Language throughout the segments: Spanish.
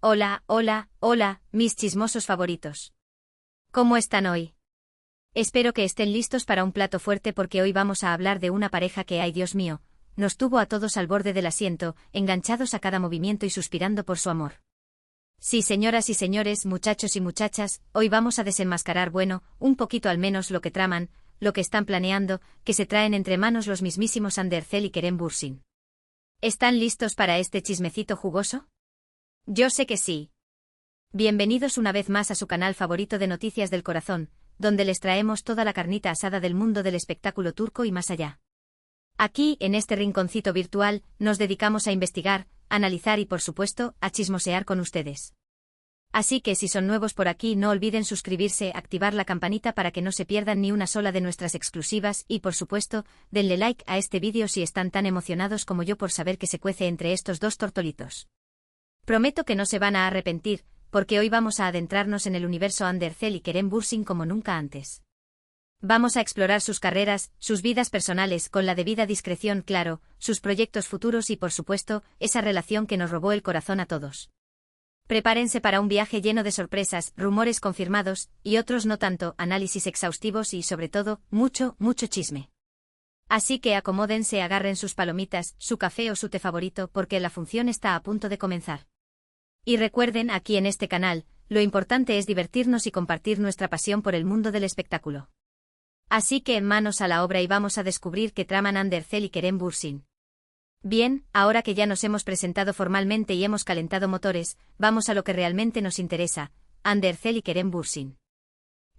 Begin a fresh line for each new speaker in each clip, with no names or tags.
Hola, hola, hola, mis chismosos favoritos. ¿Cómo están hoy? Espero que estén listos para un plato fuerte porque hoy vamos a hablar de una pareja que, ay Dios mío, nos tuvo a todos al borde del asiento, enganchados a cada movimiento y suspirando por su amor. Sí, señoras y señores, muchachos y muchachas, hoy vamos a desenmascarar, bueno, un poquito al menos lo que traman, lo que están planeando, que se traen entre manos los mismísimos Andercel y Kerem Bürsin. ¿Están listos para este chismecito jugoso? Yo sé que sí. Bienvenidos una vez más a su canal favorito de Noticias del Corazón, donde les traemos toda la carnita asada del mundo del espectáculo turco y más allá. Aquí, en este rinconcito virtual, nos dedicamos a investigar, analizar y, por supuesto, a chismosear con ustedes. Así que si son nuevos por aquí, no olviden suscribirse, activar la campanita para que no se pierdan ni una sola de nuestras exclusivas y, por supuesto, denle like a este vídeo si están tan emocionados como yo por saber qué se cuece entre estos dos tortolitos. Prometo que no se van a arrepentir, porque hoy vamos a adentrarnos en el universo Andercel y Kerem Bürsin como nunca antes. Vamos a explorar sus carreras, sus vidas personales, con la debida discreción, claro, sus proyectos futuros y, por supuesto, esa relación que nos robó el corazón a todos. Prepárense para un viaje lleno de sorpresas, rumores confirmados, y otros no tanto, análisis exhaustivos y, sobre todo, mucho, mucho chisme. Así que acomódense, agarren sus palomitas, su café o su té favorito, porque la función está a punto de comenzar. Y recuerden, aquí en este canal, lo importante es divertirnos y compartir nuestra pasión por el mundo del espectáculo. Así que manos a la obra y vamos a descubrir qué traman Andercel y Kerem Bürsin. Bien, ahora que ya nos hemos presentado formalmente y hemos calentado motores, vamos a lo que realmente nos interesa, Andercel y Kerem Bürsin.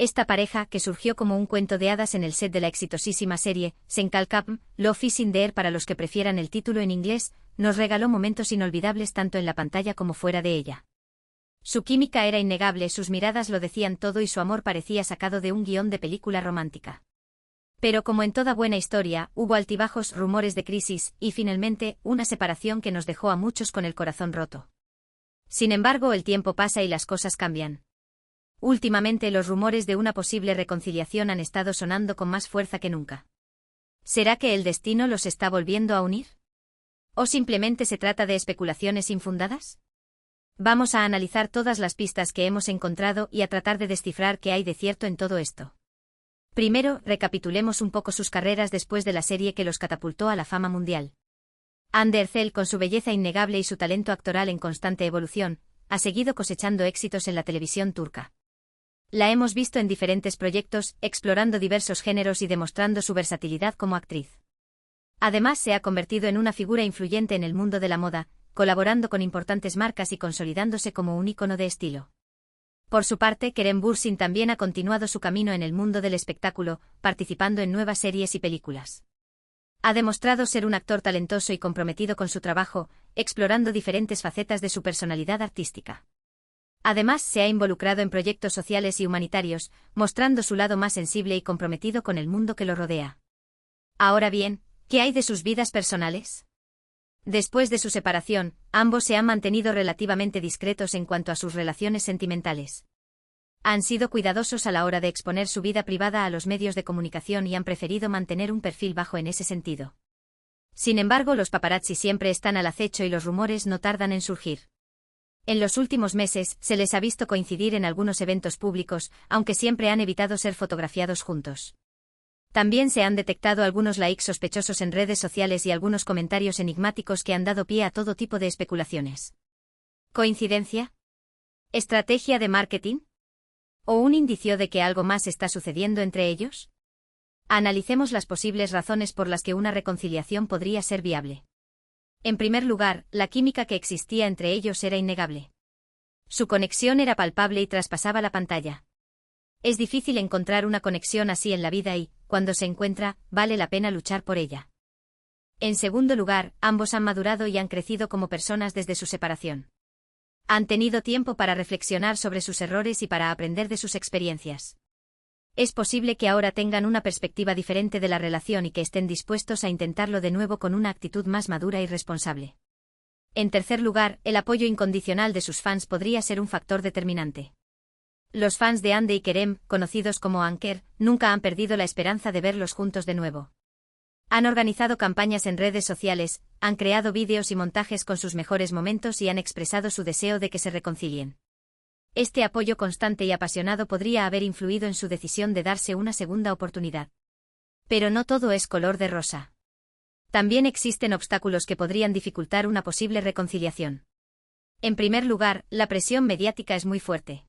Esta pareja, que surgió como un cuento de hadas en el set de la exitosísima serie Senkalkapm, Love is in the Air para los que prefieran el título en inglés, nos regaló momentos inolvidables tanto en la pantalla como fuera de ella. Su química era innegable, sus miradas lo decían todo y su amor parecía sacado de un guión de película romántica. Pero como en toda buena historia, hubo altibajos, rumores de crisis y finalmente una separación que nos dejó a muchos con el corazón roto. Sin embargo, el tiempo pasa y las cosas cambian. Últimamente los rumores de una posible reconciliación han estado sonando con más fuerza que nunca. ¿Será que el destino los está volviendo a unir? ¿O simplemente se trata de especulaciones infundadas? Vamos a analizar todas las pistas que hemos encontrado y a tratar de descifrar qué hay de cierto en todo esto. Primero, recapitulemos un poco sus carreras después de la serie que los catapultó a la fama mundial. Andercel, con su belleza innegable y su talento actoral en constante evolución, ha seguido cosechando éxitos en la televisión turca. La hemos visto en diferentes proyectos, explorando diversos géneros y demostrando su versatilidad como actriz. Además, se ha convertido en una figura influyente en el mundo de la moda, colaborando con importantes marcas y consolidándose como un ícono de estilo. Por su parte, Kerem Bürsin también ha continuado su camino en el mundo del espectáculo, participando en nuevas series y películas. Ha demostrado ser un actor talentoso y comprometido con su trabajo, explorando diferentes facetas de su personalidad artística. Además, se ha involucrado en proyectos sociales y humanitarios, mostrando su lado más sensible y comprometido con el mundo que lo rodea. Ahora bien, ¿qué hay de sus vidas personales? Después de su separación, ambos se han mantenido relativamente discretos en cuanto a sus relaciones sentimentales. Han sido cuidadosos a la hora de exponer su vida privada a los medios de comunicación y han preferido mantener un perfil bajo en ese sentido. Sin embargo, los paparazzi siempre están al acecho y los rumores no tardan en surgir. En los últimos meses, se les ha visto coincidir en algunos eventos públicos, aunque siempre han evitado ser fotografiados juntos. También se han detectado algunos likes sospechosos en redes sociales y algunos comentarios enigmáticos que han dado pie a todo tipo de especulaciones. ¿Coincidencia? ¿Estrategia de marketing? ¿O un indicio de que algo más está sucediendo entre ellos? Analicemos las posibles razones por las que una reconciliación podría ser viable. En primer lugar, la química que existía entre ellos era innegable. Su conexión era palpable y traspasaba la pantalla. Es difícil encontrar una conexión así en la vida y, cuando se encuentra, vale la pena luchar por ella. En segundo lugar, ambos han madurado y han crecido como personas desde su separación. Han tenido tiempo para reflexionar sobre sus errores y para aprender de sus experiencias. Es posible que ahora tengan una perspectiva diferente de la relación y que estén dispuestos a intentarlo de nuevo con una actitud más madura y responsable. En tercer lugar, el apoyo incondicional de sus fans podría ser un factor determinante. Los fans de Hande y Kerem, conocidos como Anker, nunca han perdido la esperanza de verlos juntos de nuevo. Han organizado campañas en redes sociales, han creado vídeos y montajes con sus mejores momentos y han expresado su deseo de que se reconcilien. Este apoyo constante y apasionado podría haber influido en su decisión de darse una segunda oportunidad. Pero no todo es color de rosa. También existen obstáculos que podrían dificultar una posible reconciliación. En primer lugar, la presión mediática es muy fuerte.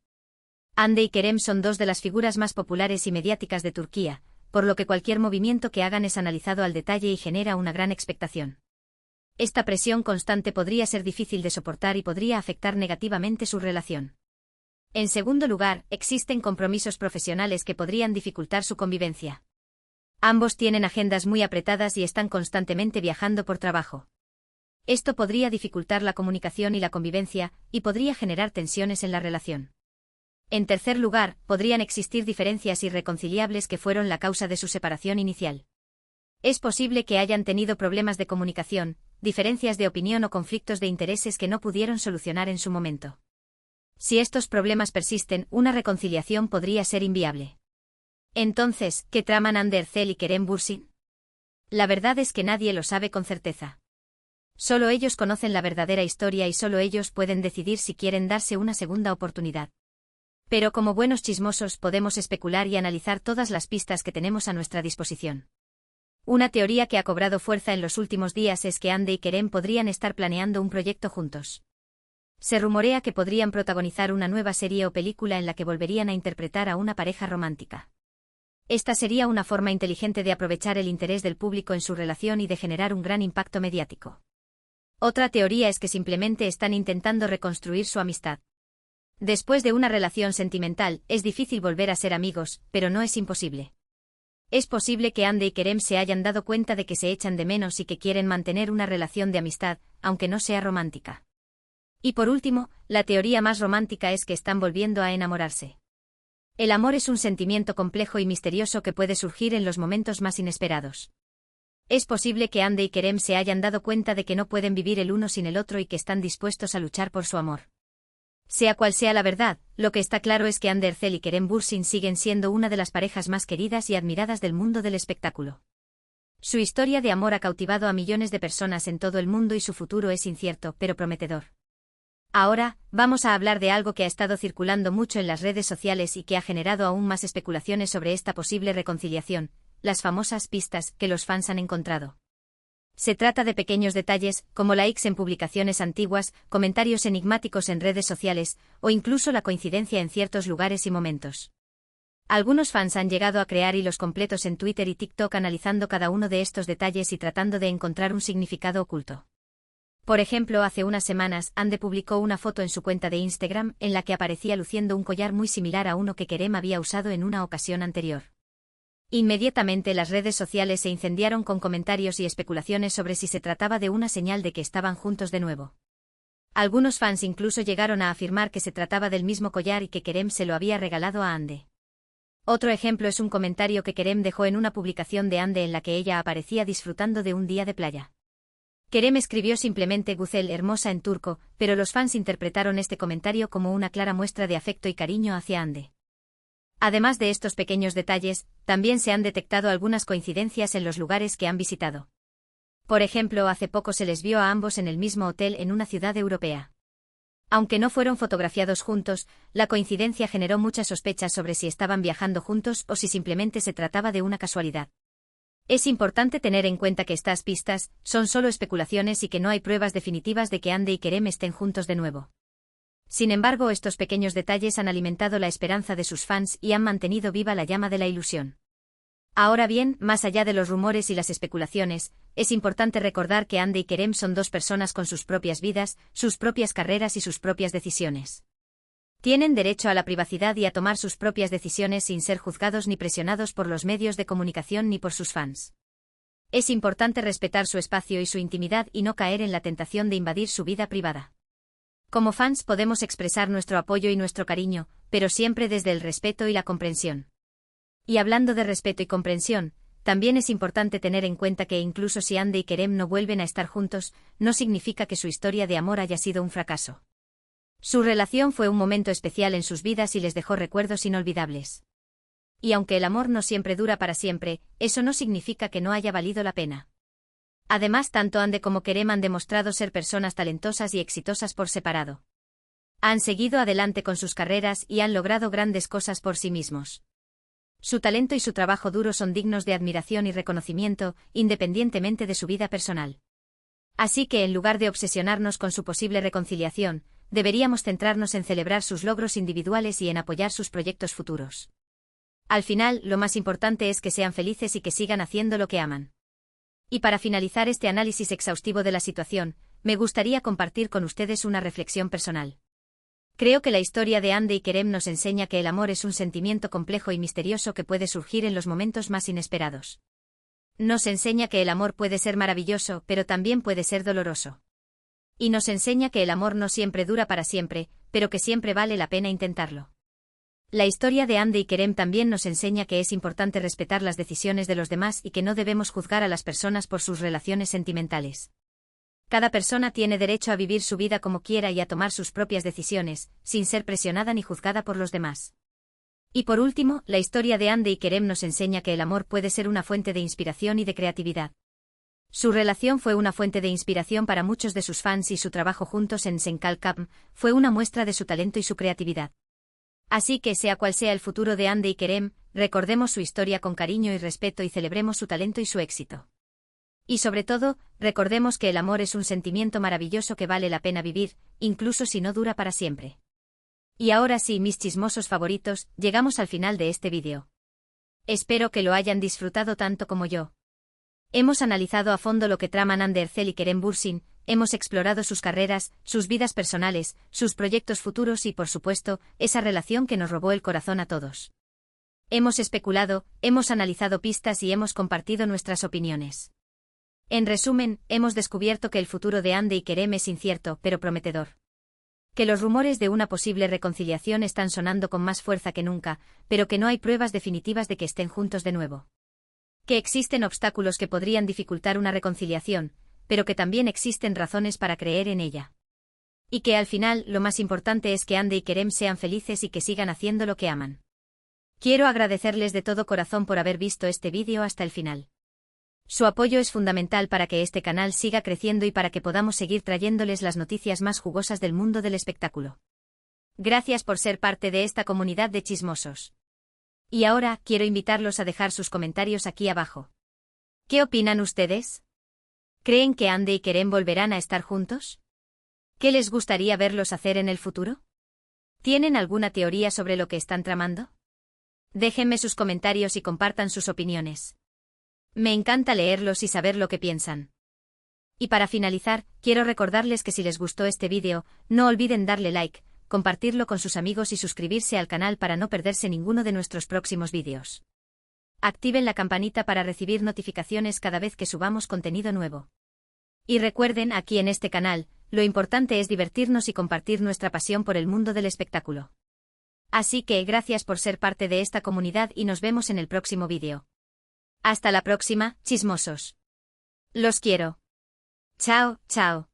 Hande y Kerem son dos de las figuras más populares y mediáticas de Turquía, por lo que cualquier movimiento que hagan es analizado al detalle y genera una gran expectación. Esta presión constante podría ser difícil de soportar y podría afectar negativamente su relación. En segundo lugar, existen compromisos profesionales que podrían dificultar su convivencia. Ambos tienen agendas muy apretadas y están constantemente viajando por trabajo. Esto podría dificultar la comunicación y la convivencia, y podría generar tensiones en la relación. En tercer lugar, podrían existir diferencias irreconciliables que fueron la causa de su separación inicial. Es posible que hayan tenido problemas de comunicación, diferencias de opinión o conflictos de intereses que no pudieron solucionar en su momento. Si estos problemas persisten, una reconciliación podría ser inviable. Entonces, ¿qué traman Hande Erçel y Kerem Bürsin? La verdad es que nadie lo sabe con certeza. Solo ellos conocen la verdadera historia y solo ellos pueden decidir si quieren darse una segunda oportunidad. Pero como buenos chismosos podemos especular y analizar todas las pistas que tenemos a nuestra disposición. Una teoría que ha cobrado fuerza en los últimos días es que Hande y Kerem podrían estar planeando un proyecto juntos. Se rumorea que podrían protagonizar una nueva serie o película en la que volverían a interpretar a una pareja romántica. Esta sería una forma inteligente de aprovechar el interés del público en su relación y de generar un gran impacto mediático. Otra teoría es que simplemente están intentando reconstruir su amistad. Después de una relación sentimental, es difícil volver a ser amigos, pero no es imposible. Es posible que Hande y Kerem se hayan dado cuenta de que se echan de menos y que quieren mantener una relación de amistad, aunque no sea romántica. Y por último, la teoría más romántica es que están volviendo a enamorarse. El amor es un sentimiento complejo y misterioso que puede surgir en los momentos más inesperados. Es posible que Hande y Kerem se hayan dado cuenta de que no pueden vivir el uno sin el otro y que están dispuestos a luchar por su amor. Sea cual sea la verdad, lo que está claro es que Hande Erçel y Kerem Bürsin siguen siendo una de las parejas más queridas y admiradas del mundo del espectáculo. Su historia de amor ha cautivado a millones de personas en todo el mundo y su futuro es incierto, pero prometedor. Ahora, vamos a hablar de algo que ha estado circulando mucho en las redes sociales y que ha generado aún más especulaciones sobre esta posible reconciliación, las famosas pistas que los fans han encontrado. Se trata de pequeños detalles, como likes en publicaciones antiguas, comentarios enigmáticos en redes sociales, o incluso la coincidencia en ciertos lugares y momentos. Algunos fans han llegado a crear hilos completos en Twitter y TikTok analizando cada uno de estos detalles y tratando de encontrar un significado oculto. Por ejemplo, hace unas semanas, Hande publicó una foto en su cuenta de Instagram en la que aparecía luciendo un collar muy similar a uno que Kerem había usado en una ocasión anterior. Inmediatamente las redes sociales se incendiaron con comentarios y especulaciones sobre si se trataba de una señal de que estaban juntos de nuevo. Algunos fans incluso llegaron a afirmar que se trataba del mismo collar y que Kerem se lo había regalado a Hande. Otro ejemplo es un comentario que Kerem dejó en una publicación de Hande en la que ella aparecía disfrutando de un día de playa. Kerem escribió simplemente Güzel hermosa en turco, pero los fans interpretaron este comentario como una clara muestra de afecto y cariño hacia Hande. Además de estos pequeños detalles, también se han detectado algunas coincidencias en los lugares que han visitado. Por ejemplo, hace poco se les vio a ambos en el mismo hotel en una ciudad europea. Aunque no fueron fotografiados juntos, la coincidencia generó muchas sospechas sobre si estaban viajando juntos o si simplemente se trataba de una casualidad. Es importante tener en cuenta que estas pistas son solo especulaciones y que no hay pruebas definitivas de que Hande y Kerem estén juntos de nuevo. Sin embargo, estos pequeños detalles han alimentado la esperanza de sus fans y han mantenido viva la llama de la ilusión. Ahora bien, más allá de los rumores y las especulaciones, es importante recordar que Hande y Kerem son dos personas con sus propias vidas, sus propias carreras y sus propias decisiones. Tienen derecho a la privacidad y a tomar sus propias decisiones sin ser juzgados ni presionados por los medios de comunicación ni por sus fans. Es importante respetar su espacio y su intimidad y no caer en la tentación de invadir su vida privada. Como fans podemos expresar nuestro apoyo y nuestro cariño, pero siempre desde el respeto y la comprensión. Y hablando de respeto y comprensión, también es importante tener en cuenta que incluso si Hande y Kerem no vuelven a estar juntos, no significa que su historia de amor haya sido un fracaso. Su relación fue un momento especial en sus vidas y les dejó recuerdos inolvidables. Y aunque el amor no siempre dura para siempre, eso no significa que no haya valido la pena. Además, tanto Ande como Kerem han demostrado ser personas talentosas y exitosas por separado. Han seguido adelante con sus carreras y han logrado grandes cosas por sí mismos. Su talento y su trabajo duro son dignos de admiración y reconocimiento, independientemente de su vida personal. Así que en lugar de obsesionarnos con su posible reconciliación, deberíamos centrarnos en celebrar sus logros individuales y en apoyar sus proyectos futuros. Al final, lo más importante es que sean felices y que sigan haciendo lo que aman. Y para finalizar este análisis exhaustivo de la situación, me gustaría compartir con ustedes una reflexión personal. Creo que la historia de Ande y Kerem nos enseña que el amor es un sentimiento complejo y misterioso que puede surgir en los momentos más inesperados. Nos enseña que el amor puede ser maravilloso, pero también puede ser doloroso. Y nos enseña que el amor no siempre dura para siempre, pero que siempre vale la pena intentarlo. La historia de Ande y Kerem también nos enseña que es importante respetar las decisiones de los demás y que no debemos juzgar a las personas por sus relaciones sentimentales. Cada persona tiene derecho a vivir su vida como quiera y a tomar sus propias decisiones, sin ser presionada ni juzgada por los demás. Y por último, la historia de Ande y Kerem nos enseña que el amor puede ser una fuente de inspiración y de creatividad. Su relación fue una fuente de inspiración para muchos de sus fans y su trabajo juntos en Senkalkam fue una muestra de su talento y su creatividad. Así que sea cual sea el futuro de Ande y Kerem, recordemos su historia con cariño y respeto y celebremos su talento y su éxito. Y sobre todo, recordemos que el amor es un sentimiento maravilloso que vale la pena vivir, incluso si no dura para siempre. Y ahora sí, mis chismosos favoritos, llegamos al final de este vídeo. Espero que lo hayan disfrutado tanto como yo. Hemos analizado a fondo lo que traman Ande Erçel y Kerem Bürsin, hemos explorado sus carreras, sus vidas personales, sus proyectos futuros y, por supuesto, esa relación que nos robó el corazón a todos. Hemos especulado, hemos analizado pistas y hemos compartido nuestras opiniones. En resumen, hemos descubierto que el futuro de Ande y Kerem es incierto, pero prometedor. Que los rumores de una posible reconciliación están sonando con más fuerza que nunca, pero que no hay pruebas definitivas de que estén juntos de nuevo. Que existen obstáculos que podrían dificultar una reconciliación, pero que también existen razones para creer en ella. Y que al final, lo más importante es que Ande y Kerem sean felices y que sigan haciendo lo que aman. Quiero agradecerles de todo corazón por haber visto este vídeo hasta el final. Su apoyo es fundamental para que este canal siga creciendo y para que podamos seguir trayéndoles las noticias más jugosas del mundo del espectáculo. Gracias por ser parte de esta comunidad de chismosos. Y ahora, quiero invitarlos a dejar sus comentarios aquí abajo. ¿Qué opinan ustedes? ¿Creen que Ande y Kerem volverán a estar juntos? ¿Qué les gustaría verlos hacer en el futuro? ¿Tienen alguna teoría sobre lo que están tramando? Déjenme sus comentarios y compartan sus opiniones. Me encanta leerlos y saber lo que piensan. Y para finalizar, quiero recordarles que si les gustó este vídeo, no olviden darle like, compartirlo con sus amigos y suscribirse al canal para no perderse ninguno de nuestros próximos vídeos. Activen la campanita para recibir notificaciones cada vez que subamos contenido nuevo. Y recuerden, aquí en este canal, lo importante es divertirnos y compartir nuestra pasión por el mundo del espectáculo. Así que gracias por ser parte de esta comunidad y nos vemos en el próximo vídeo. Hasta la próxima, chismosos. Los quiero. Chao, chao.